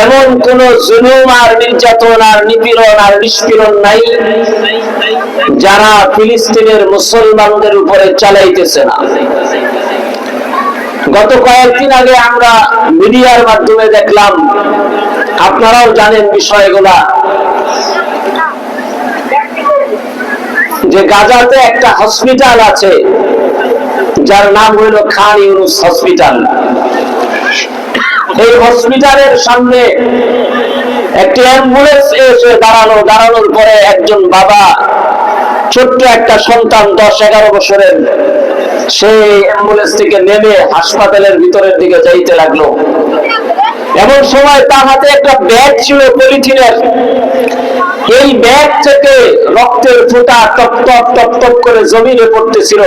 এমন কোন জুলুম আর নির্যাতন আর নিপীড়ন আর নিষ্পীড়ন নাই যারা ফিলিস্তিনের মুসলমানদের উপরে চালাইতেছে না। গত কয়েকদিন আগে আমরা মিডিয়ার মাধ্যমে দেখলাম, আপনারাও জানেন বিষয়গুলা, যে গাজাতে একটা হসপিটাল আছে যার নাম হইল খান ইউনুস হসপিটাল। এই হসপিটালের সামনে একটি অ্যাম্বুলেন্স এসে দাঁড়ানোর পরে একজন বাবা, ছোট্ট একটা সন্তান 10-11 বছরের, সেই অ্যাম্বুলেন্স থেকে নেমে হাসপাতালের ভিতরের দিকে যাইতে লাগলো। এমন সময় তার হাতে একটা ব্যাগ ছিল পলিথিনের। এই ব্যাগ থেকে রক্তের ফোঁটা টপ টপ টপ টপ করে জমিনে পড়তেছিল।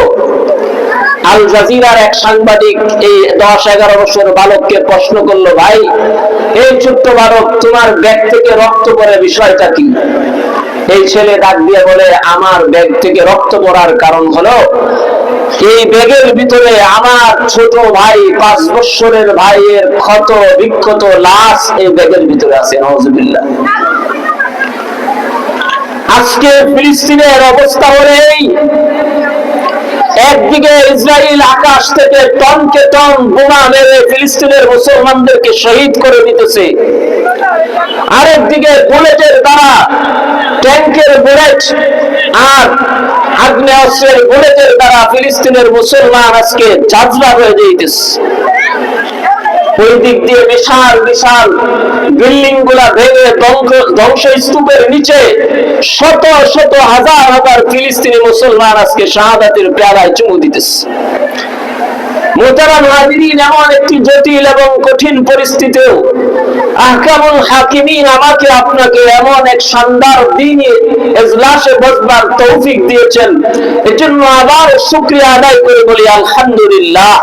আল জাজিরার এক সাংবাদিক এই 10-11 বছর বালককে প্রশ্ন করলো, ভাই এই ছোট্ট বালক, তোমার ব্যাগ থেকে রক্ত পড়ে বিষয়টা কি? এই ছেলে ডাক দিয়ে বলে, আমার ব্যাগ থেকে রক্ত পড়ার কারণ হলো এই ব্যাগের ভিতরে আমার ছোট ভাই 5 বছরের ভাইয়ের ক্ষত বিক্ষত লাশ এই ব্যাগের ভিতরে আছে। নাউজুবিল্লাহ। আজকে ফিলিস্তিনের অবস্থা হলো এই, একদিকে ইসরায়েল আকাশ থেকে টনকে টন বোমা মেরে ফিলিস্তিনের মুসলমানদেরকে শহীদ করে দিতেছে, আরেকদিকে বুলেটের দ্বারা, ট্যাঙ্কের বুলেট আর আগ্নেয়াস্ত্রের বুলেটের দ্বারা ফিলিস্তিনের মুসলমান আজকে ঝাঁঝরা হয়ে যাইতেছে। ওই দিক দিয়ে বিশাল বিশাল বিল্ডিং গুলা ভেঙে ধ্বংসস্তূপের নিচে শত শত হাজার হাজার ফিলিস্তিনি মুসলমান আজকে শাহাদাতের পেয়ালায় চুমু দিতেছে। মুহতারাম হাজিরিন, এমন একটি জটিল এবং কঠিন পরিস্থিতিতেও আহকামুল হাকিমিন আমাকে আপনাকে এমন এক শানদার দ্বীনি ইজলাসে বসবার তৌফিক দিয়েছেন, এজন্য আবার শুকরিয়া আদায় করে বলি আলহামদুলিল্লাহ।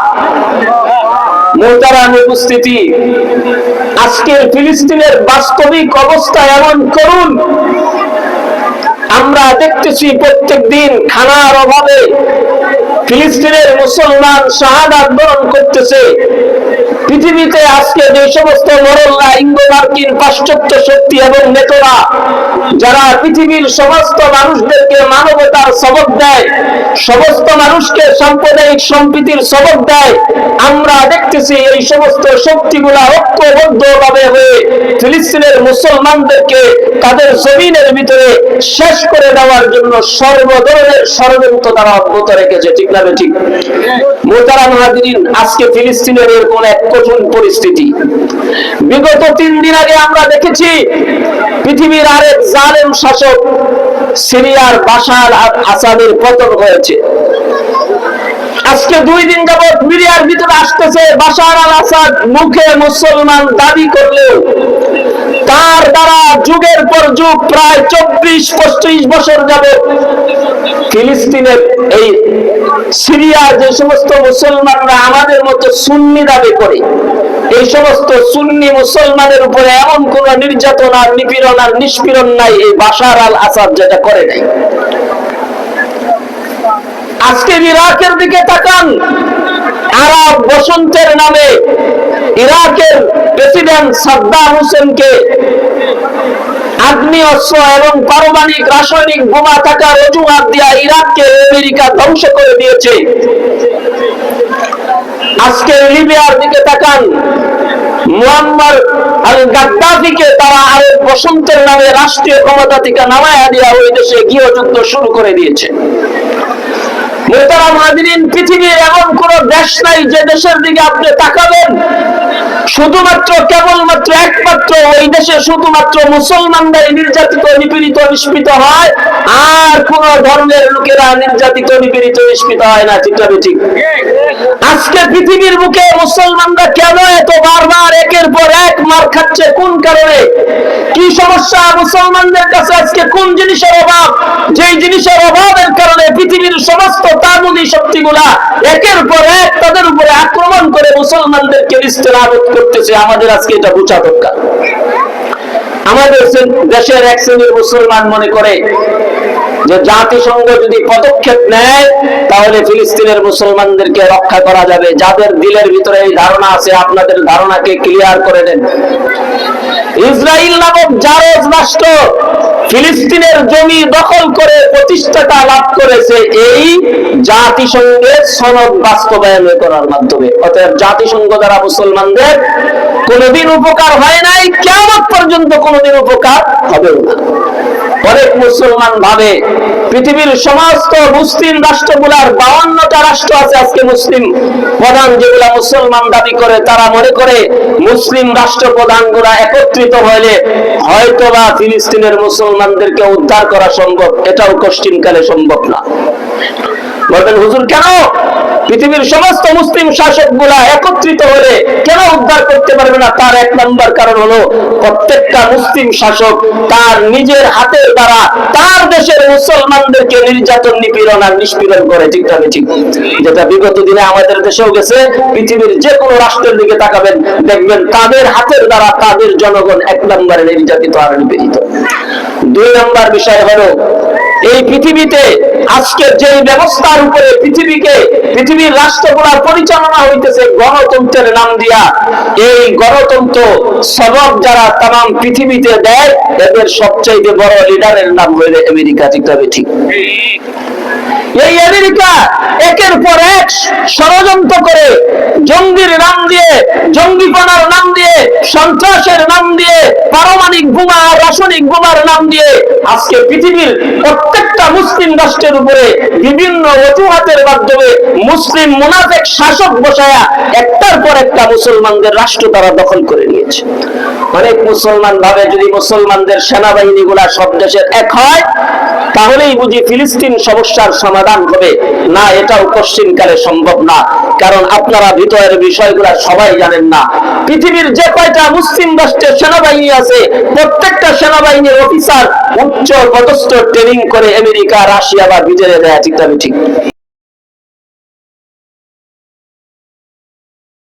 মুহতারাম উপস্থিতি, আজকের ফিলিস্তিনের বাস্তবিক অবস্থা এমন করুন। আমরা দেখতেছি প্রত্যেক দিন খানার অভাবে ফিলিস্তিনের মুসলমান শাহাদাত বরণ করতেছে। পৃথিবীতে আজকে যে সমস্ত মরল্লা, ইন্দো মার্কিন পাশ্চাত্য শক্তি এবং নেতারা যারা পৃথিবীর সমস্ত মানুষদেরকে মানবতার সবক দেয়, সমস্ত মানুষকে সাম্প্রদায়িক সম্প্রীতির সবক দেয়, আমরা দেখতেছি এই সমস্ত শক্তিগুলা ঐক্যবদ্ধভাবে হয়ে ফিলিস্তিনের মুসলমানদেরকে তাদের জমিনের ভিতরে শেষ করে দেওয়ার জন্য সর্বধরনের ষড়যন্ত্র তারা অব্যাহত রেখেছে। ঠিক না ঠিক? মুহতারাম হাজিরিন, আজকে ফিলিস্তিনের এরকম এক কঠিন পরিস্থিতি। বিগত 3 দিন আগে আমরা দেখেছি পৃথিবীর আরেক জালেম শাসক সিরিয়ার বাশার আল আসাদের পতন হয়েছে। আজকে 2 দিন যাবত মিডিয়ার ভিতরে আসতেছে বাশার আল আসাদ মুখে মুসলমান দাবি করলেও তার দ্বারা যুগের পর যুগ প্রায় 24-25 বছর যাবত ফিলিস্তিনের এই সিরিয়ার যে সমস্ত মুসলমানরা আমাদের মতো সুন্নি দাবি করে, এই সমস্ত সুন্নি মুসলমানের উপরে এমন কোন নির্যাতন আর নিপীড়ন আর নিষ্পীড়ন নাই এই বাশার আল আসাদ যেটা করে নাই। আজকে ইরাকের দিকে তাকান, আরব বসন্তের নামে ইরাকের প্রেসিডেন্ট সাদ্দাম হোসেনকে আগ্নেয়াস্ত্র এবং পারমাণবিক রাসায়নিক বোমা থাকার অজুহাত দিয়া ইরাককে আমেরিকা ধ্বংস করে দিয়েছে। আজকে লিবিয়ার দিকে তাকান, মুয়াম্মার আল গাদ্দাফিকে তারা আরব বসন্তের নামে রাষ্ট্রীয় ক্ষমতা থেকে নামায়া দিয়া ওই দেশে গৃহযুদ্ধ শুরু করে দিয়েছে। মুহতারাম হাজিরিন, পৃথিবীর এমন কোন দেশ নাই যে দেশের দিকে আপনি তাকাবেন শুধুমাত্র কেবলমাত্র একমাত্র ওই দেশে শুধুমাত্র মুসলমানরাই নির্যাতিত, নিপীড়িত, নিষ্পিত হয়, আর কোন ধর্মের লোকেরা নির্যাতিত, নিপীড়িত, নিষ্পিত হয় না। ঠিক না ঠিক? আজকে পৃথিবীর বুকে মুসলমানরা কেন এত বারবার একের পর এক মার খাচ্ছে? কোন কারণে? কি সমস্যা মুসলমানদের কাছে? আজকে কোন জিনিসের অভাব? যেই জিনিসের অভাবের কারণে পৃথিবীর সমস্ত তাগুতি শক্তিগুলা একের পর এক তাদের উপরে আক্রমণ করে মুসলমানদেরকে নিস্তেনাবুদ করতেছে। আমাদের আজকে এটা বোঝা দরকার। আমাদের দেশের এক শ্রেণীর মুসলমান মনে করে যে জাতিসংঘ যদি পদক্ষেপ নেয় তাহলে ফিলিস্তিনের মুসলমানদেরকে রক্ষা করা যাবে। যাদের দিলের ভিতরে এই ধারণা আছে, আপনাদের ধারণাকে ক্লিয়ার করে দেন। ইসরায়েল নামক জারজ রাষ্ট্র ফিলিস্তিনের জমি দখল করে প্রতিষ্ঠাতা লাভ করেছে এই জাতিসংঘের সনদ বাস্তবায়ন করার মাধ্যমে। অতএব জাতিসংঘ দ্বারা মুসলমানদের কোনোদিন উপকার হয় নাই, কিয়ামত পর্যন্ত কোনোদিন উপকার হবে না। অনেক মুসলমান ভাবে পৃথিবীর সমস্ত মুসলিম রাষ্ট্রগুলার 52টা রাষ্ট্র আছে আজকে মুসলিম প্রধান যেগুলা মুসলমান দাবি করে, তারা মনে করে মুসলিম রাষ্ট্র প্রধানগুলা একত্রিত হলে হয়তোবা ফিলিস্তিনের মুসলমানদেরকে উদ্ধার করা সম্ভব। এটাও কষ্টিনকালে সম্ভব না। বলবেন হুজুর কেন পৃথিবীর সমস্ত মুসলিম শাসকগুলা একত্রিত হলে কেন উদ্ধার করতে পারবে না? তার এক নম্বর কারণ হলো প্রত্যেকটা মুসলিম শাসক তার নিজের হাতের দ্বারা তার দেশের মুসলমানদেরকে নির্যাতন, নিপীড়ন আর নিষ্পীড়ন করে। ঠিক না ঠিক? যেটা বিগত দিনে আমাদের দেশেও গেছে। পৃথিবীর যে কোনো রাষ্ট্রের দিকে তাকাবেন, দেখবেন তাদের হাতের দ্বারা তাদের জনগণ এক নম্বরে নির্যাতিত আর নিপীড়িত। দুই নম্বর বিষয় হলো এই পৃথিবীতে আজকে যে ব্যবস্থার উপরে পৃথিবীর রাষ্ট্রগুলা পরিচালনা হইতেছে গণতন্ত্রের নাম দিয়া, এই গণতন্ত্র সবক যারা তাম পৃথিবীতে দেয় এদের সবচেয়ে বড় লিডারের নাম হইলে আমেরিকা। ঠিক তবে ঠিক? এই আমেরিকা একের পর এক ষড়যন্ত্র করে জঙ্গির নাম দিয়ে, জঙ্গিপনার নাম দিয়ে, সন্ত্রাসের নাম দিয়ে, পারমাণবিক বোমা, রাসায়নিক বোমার নাম দিয়ে আজকে পৃথিবীর প্রত্যেকটা মুসলিম রাষ্ট্রের উপরে বিভিন্ন অজুহাতের মাধ্যমে মুসলিম মুনাফিক শাসক বসায়া একটার পর একটা মুসলমানদের রাষ্ট্র তারা দখল করে নিয়েছে। অনেক মুসলমান ভাবে যদি মুসলমানদের সেনাবাহিনী গুলা সব দেশের এক হয় তাহলেই বুঝি ফিলিস্তিন সমস্যার সমাধান হবে। না, এটাও কষ্টিনকালে সম্ভব না। কারণ আপনারা ভিতরের বিষয়গুলা সবাই জানেন না। পৃথিবীর যে কয়টা মুসলিম রাষ্ট্রের সেনাবাহিনী আছে প্রত্যেকটা সেনাবাহিনীর অফিসার উচ্চ পদস্থ ট্রেনিং করে আমেরিকা, রাশিয়া বা ব্রিটেনে দেয়। ঠিক না ঠিক?